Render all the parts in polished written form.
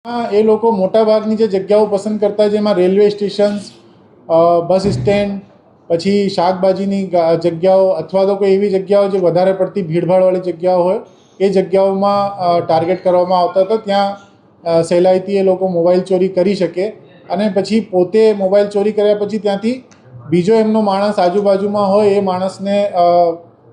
એ લોકો મોટાભાગની જે જગ્યાઓ પસંદ કરતા જેમાં રેલવે સ્ટેશન્સ, બસ સ્ટેન્ડ, પછી શાકભાજીની જગ્યાઓ અથવા તો કોઈ એવી જગ્યાઓ જે વધારે પડતી ભીડભાડવાળી જગ્યાઓ હોય એ જગ્યાઓમાં ટાર્ગેટ કરવામાં આવતા હતા. ત્યાં સહેલાઈથી એ લોકો મોબાઈલ ચોરી કરી શકે અને પછી પોતે મોબાઈલ ચોરી કર્યા પછી ત્યાંથી બીજો એમનો માણસ આજુબાજુમાં હોય એ માણસને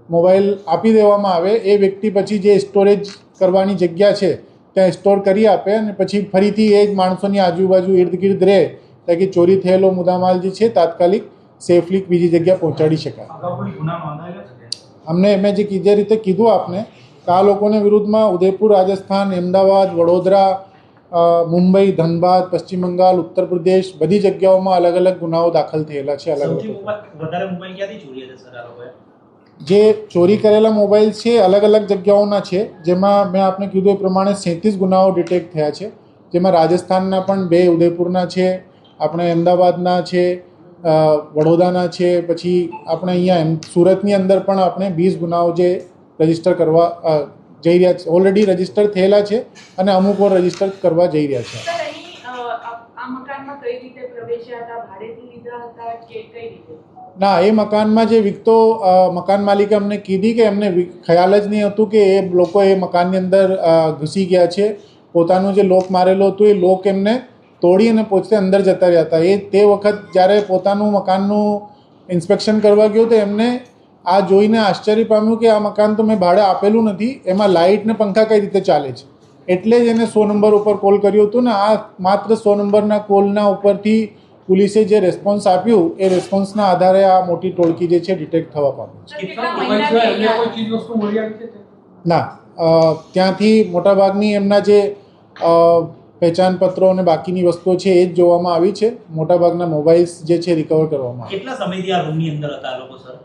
મોબાઈલ આપી દેવામાં આવે. એ વ્યક્તિ પછી જે સ્ટોરેજ કરવાની જગ્યા છે ત્યાં સ્ટોર કરી આપે અને પછી ફરીથી એ જ માણસોની આજુબાજુ ઇર્દ ગિર્દ રહે તાકી ચોરી થયેલો મુદ્દામાલ જે છે તાત્કાલિક સેફલી બીજી જગ્યા પહોંચાડી શકાય. અમને મેં જે રીતે કીધું આપને કે આ લોકોને વિરુદ્ધમાં ઉદયપુર, રાજસ્થાન, અમદાવાદ, વડોદરા, મુંબઈ, ધનબાદ, પશ્ચિમ બંગાળ, ઉત્તર પ્રદેશ બધી જગ્યાઓમાં અલગ અલગ ગુનાઓ દાખલ થયેલા છે. જે ચોરી કરેલા મોબાઈલ છે અલગ અલગ જગ્યાઓના છે, જેમાં મેં આપને કીધું એ પ્રમાણે 37 ગુનાઓ ડિટેક્ટ થયા છે. જેમાં રાજસ્થાનના પણ 2, ઉદયપુરના છે, આપણે અમદાવાદના છે, વડોદરાના છે, પછી આપણે અહીંયા સુરતની અંદર પણ આપણે 20 ગુનાઓ જે રજીસ્ટર કરવા જઈ રહ્યા છે, ઓલરેડી રજીસ્ટર થયેલા છે અને અમુક વાર રજીસ્ટર કરવા જઈ રહ્યા છે. ના, એ મકાનમાં જે વિકતો મકાન માલિકે અમને કીધી કે એમને ખ્યાલ જ નહીં હતું કે એ લોકો એ મકાનની અંદર ઘૂસી ગયા છે. પોતાનું જે લોક મારેલો હતું એ લોક એમને તોડી અને પોતે અંદર જતા રહ્યા હતા. એ તે વખત જ્યારે પોતાનું મકાનનું ઇન્સ્પેક્શન કરવા ગયો તો એમને આ જોઈને આશ્ચર્ય પામ્યું કે આ મકાન તો મેં ભાડે આપેલું નથી, એમાં લાઇટ ને પંખા કઈ રીતે ચાલે છે. એટલે જ એને 100 નંબર ઉપર કોલ કર્યો હતો ને આ માત્ર 100 નંબરના કોલના ઉપરથી પોલીસે જે રેસ્પોન્સ આપ્યું એ રેસ્પોન્સના આધારે આ મોટી ટોળકી જે છે ડિટેક્ટ થવા પામી છે. ના, ત્યાંથી મોટાભાગની એમના જે પહેચાન પત્રો અને બાકીની વસ્તુઓ છે એ જ જોવામાં આવી છે. મોટાભાગના મોબાઈલ્સ જે છે રિકવર કરવામાં આવ્યા. કેટલા સમયથી આ રૂમની અંદર હતા લોકો સર?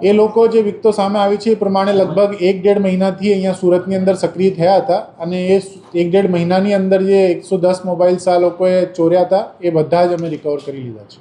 એ લોકો જે વિગતો સામે આવી છે એ પ્રમાણે લગભગ 1-1.5 મહિનાથી અહીંયા સુરતની અંદર સક્રિય થયા હતા અને એ 1-1.5 મહિનાની અંદર જે 110 મોબાઈલ્સ આ લોકોએ ચોર્યા હતા એ બધા જ અમે રિકવર કરી લીધા છે.